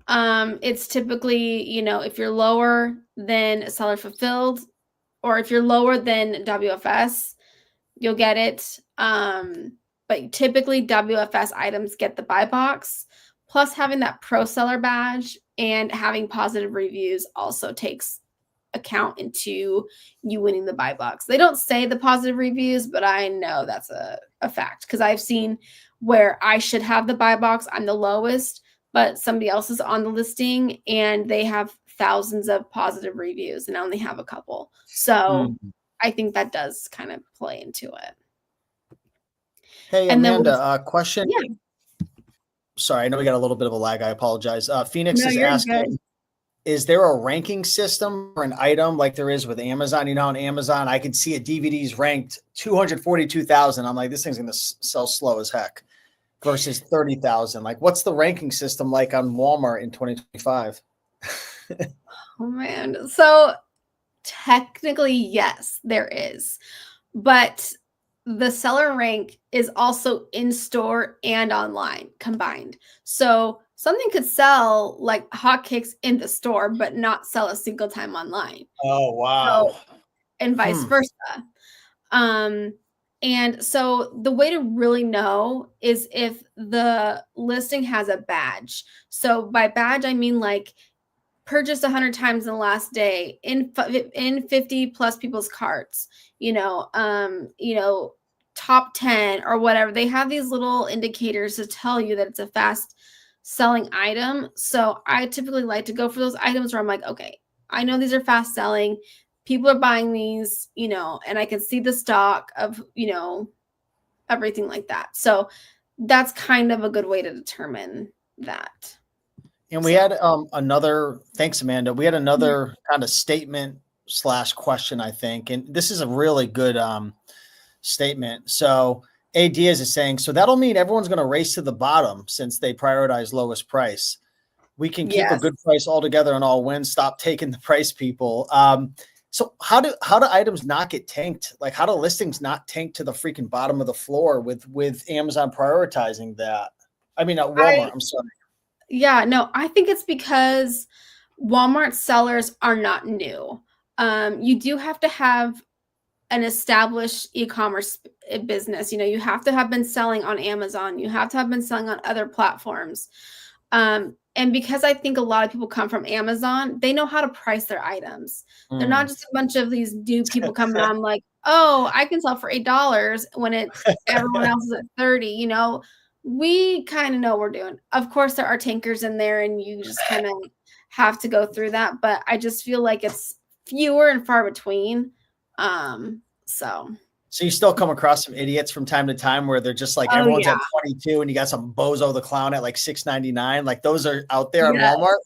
It's typically, you know, if you're lower than seller fulfilled, or if you're lower than WFS, you'll get it. But typically WFS items get the buy box. Plus having that pro seller badge and having positive reviews also takes account into you winning the buy box. They don't say the positive reviews, but I know that's a fact, because I've seen where I should have the buy box, I'm the lowest, but somebody else is on the listing and they have thousands of positive reviews and I only have a couple. So I think that does kind of play into it. Hey, and Amanda, question. Yeah. Sorry, I know we got a little bit of a lag. I apologize. Phoenix is asking, is there a ranking system for an item like there is with Amazon? You know, on Amazon, I could see a DVD's ranked 242,000. I'm like, this thing's going to sell slow as heck, versus 30,000. Like, what's the ranking system like on Walmart in 2025? Oh, man. So technically, yes, there is. But the seller rank is also in store and online combined. So something could sell like hotcakes in the store, but not sell a single time online. Oh, wow. So, and vice versa. And so the way to really know is if the listing has a badge. So by badge, I mean like purchased 100 times in the last day in 50 plus people's carts, top 10 or whatever. They have these little indicators to tell you that it's a fast selling item. So I typically like to go for those items where I'm like, okay, I know these are fast selling. People are buying these, and I can see the stock of, everything like that. So that's kind of a good way to determine that. And we had thanks, Amanda. We had another kind of statement / question, I think. And this is a really good statement. So A. Diaz is saying, so that'll mean everyone's going to race to the bottom since they prioritize lowest price. We can keep a good price altogether and all win. Stop taking the price, people. So how do items not get tanked? Like, how do listings not tank to the freaking bottom of the floor with Amazon prioritizing that? I mean, at Walmart, I'm sorry. Yeah, no, I think it's because Walmart sellers are not new. You do have to have an established e-commerce business. You have to have been selling on Amazon. You have to have been selling on other platforms. And because I think a lot of people come from Amazon, they know how to price their items. They're not just a bunch of these new people coming on like, oh, I can sell for $8 when it's everyone else is at 30, we kind of know what we're doing. Of course, there are tankers in there and you just kind of have to go through that. But I just feel like it's fewer and far between. So you still come across some idiots from time to time where they're just like, everyone's at 22 and you got some bozo the clown at like $6.99. Like those are out there on Walmart.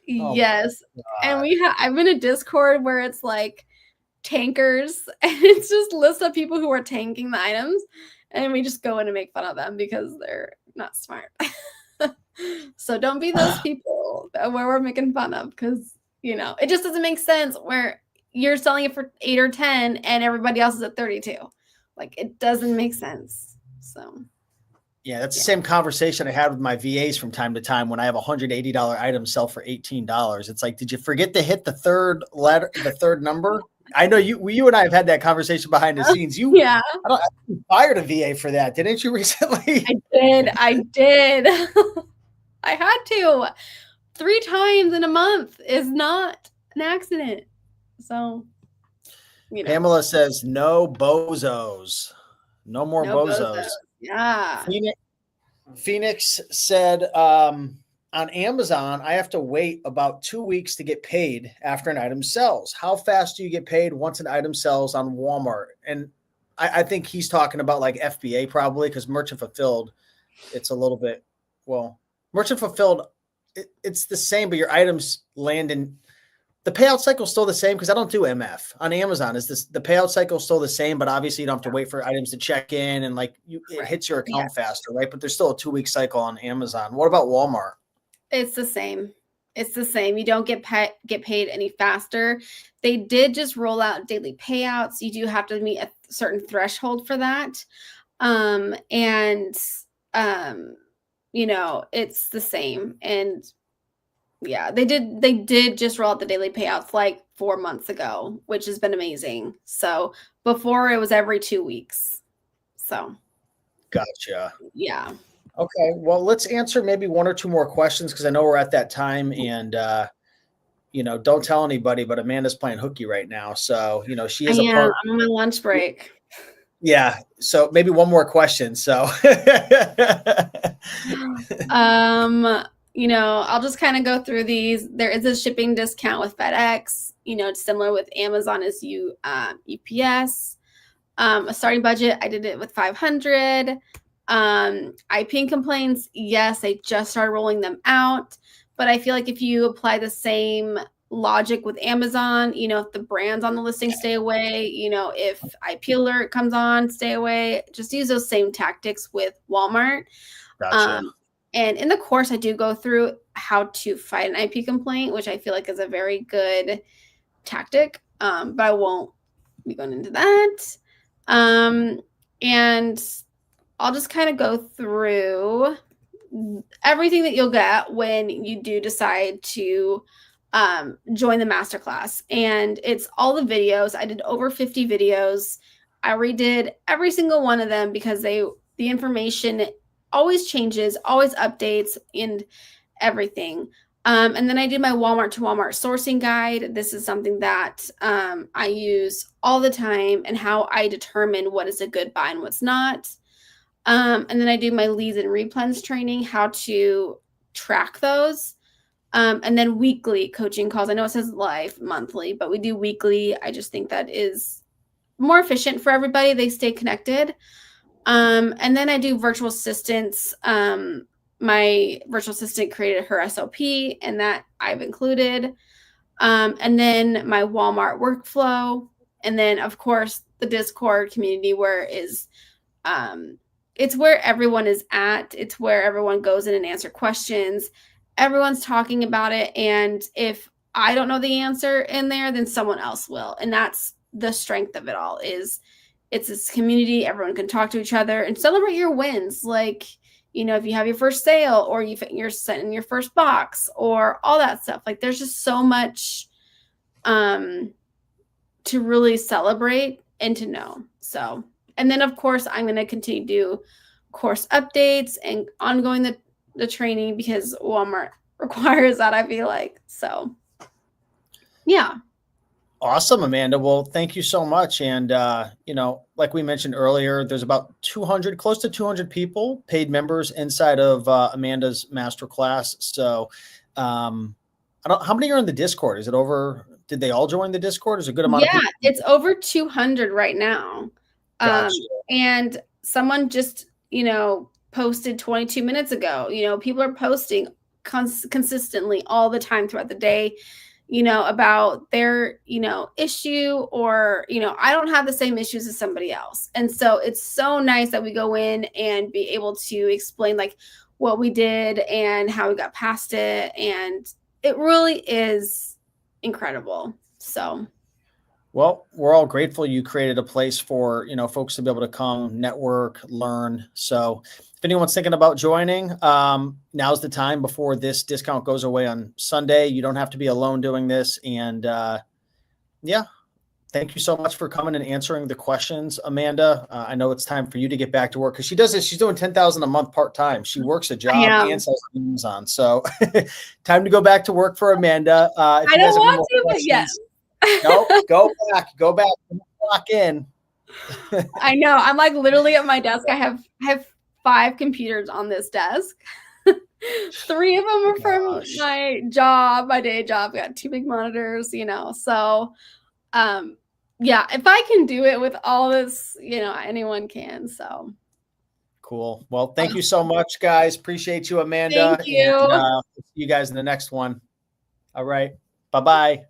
Yes. And I'm in a Discord where it's like tankers and it's just lists of people who are tanking the items. And we just go in and make fun of them because they're not smart. So don't be those people where we're making fun of because, it just doesn't make sense where you're selling it for 8 or 10 and everybody else is at 32. Like it doesn't make sense. So yeah, that's the same conversation I had with my VAs from time to time when I have a $180 item sell for $18. It's like, did you forget to hit the third number? I know you and I have had that conversation behind the scenes. You fired a VA for that, didn't you recently? I did. I had to. 3 times in a month is not an accident. So, Pamela says no bozos, no more bozos. Yeah. Phoenix said, on Amazon, I have to wait about 2 weeks to get paid after an item sells. How fast do you get paid once an item sells on Walmart? And I think he's talking about like FBA probably because merchant fulfilled, it's a little bit, merchant fulfilled, it's the same, but your items land in the payout cycle is still the same because I don't do MF on Amazon. Is this the payout cycle is still the same, but obviously you don't have to wait for items to check in and it hits your account faster, right? But there's still a 2-week cycle on Amazon. What about Walmart? It's the same. It's the same. You don't get paid any faster. They did just roll out daily payouts. You do have to meet a certain threshold for that. It's the same. And yeah, they did just roll out the daily payouts like 4 months ago, which has been amazing. So before it was every 2 weeks. So. Gotcha. Yeah. Okay. Well, let's answer maybe 1 or 2 more questions because I know we're at that time and, don't tell anybody, but Amanda's playing hooky right now. So, she is I'm on my lunch break. Yeah. So maybe 1 more question. So, I'll just kind of go through these. There is a shipping discount with FedEx. It's similar with Amazon as UPS. A starting budget, I did it with 500. IP complaints, yes, I just started rolling them out. But I feel like if you apply the same logic with Amazon, if the brands on the listing stay away, if IP alert comes on, stay away. Just use those same tactics with Walmart. Gotcha. And in the course, I do go through how to fight an IP complaint, which I feel like is a very good tactic. But I won't be going into that. And I'll just kind of go through everything that you'll get when you do decide to join the masterclass. And it's all the videos. I did over 50 videos. I redid every single one of them because the information always changes, always updates, and everything. And then I did my Walmart to Walmart sourcing guide. This is something that I use all the time, and how I determine what is a good buy and what's not. And then I do my leads and replens training, how to track those. And then weekly coaching calls. I know it says live monthly, but we do weekly. I just think that is more efficient for everybody. They stay connected. And then I do virtual assistants. My virtual assistant created her SOP, and that I've included. And then my Walmart workflow. And then, of course, the Discord community, where it's where everyone is at. It's where everyone goes in and answer questions. Everyone's talking about it. And if I don't know the answer in there, then someone else will. And that's the strength of it all, is it's this community. Everyone can talk to each other and celebrate your wins. Like, you know, if you have your first sale, or you're sending your first box, or all that stuff. Like, there's just so much to really celebrate and to know. So, and then of course I'm going to continue to do course updates and ongoing the training, because Walmart requires that, I feel like. So yeah. Awesome, Amanda. Well, thank you so much. And, you know, like we mentioned earlier, there's about 200, close to 200 people, paid members inside of Amanda's masterclass. So how many are in the Discord? Is it over? Did they all join the Discord? Is it a good amount of people? Yeah, it's over 200 right now. Gotcha. And someone just, you know, posted 22 minutes ago. You know, people are posting consistently all the time throughout the day, you know, about their, you know, issue, or, you know, I don't have the same issues as somebody else. And so it's so nice that we go in and be able to explain like what we did and how we got past it. And it really is incredible. So, well, we're all grateful you created a place for, you know, folks to be able to come, network, learn. So if anyone's thinking about joining, now's the time before this discount goes away on Sunday. You don't have to be alone doing this. And yeah, thank you so much for coming and answering the questions, Amanda. I know it's time for you to get back to work, because she does this. She's doing 10,000 a month part-time. She works a job and sells Amazon. So time to go back to work for Amanda. I don't want to, but yes. No, go back, lock in. I know. I'm like literally at my desk. I have 5 computers on this desk. 3 of them are from my job, my day job. I got 2 big monitors, you know. So, yeah, if I can do it with all this, you know, anyone can. So cool. Well, thank you so much, guys. Appreciate you, Amanda. Thank you. And, see you guys in the next one. All right. Bye-bye.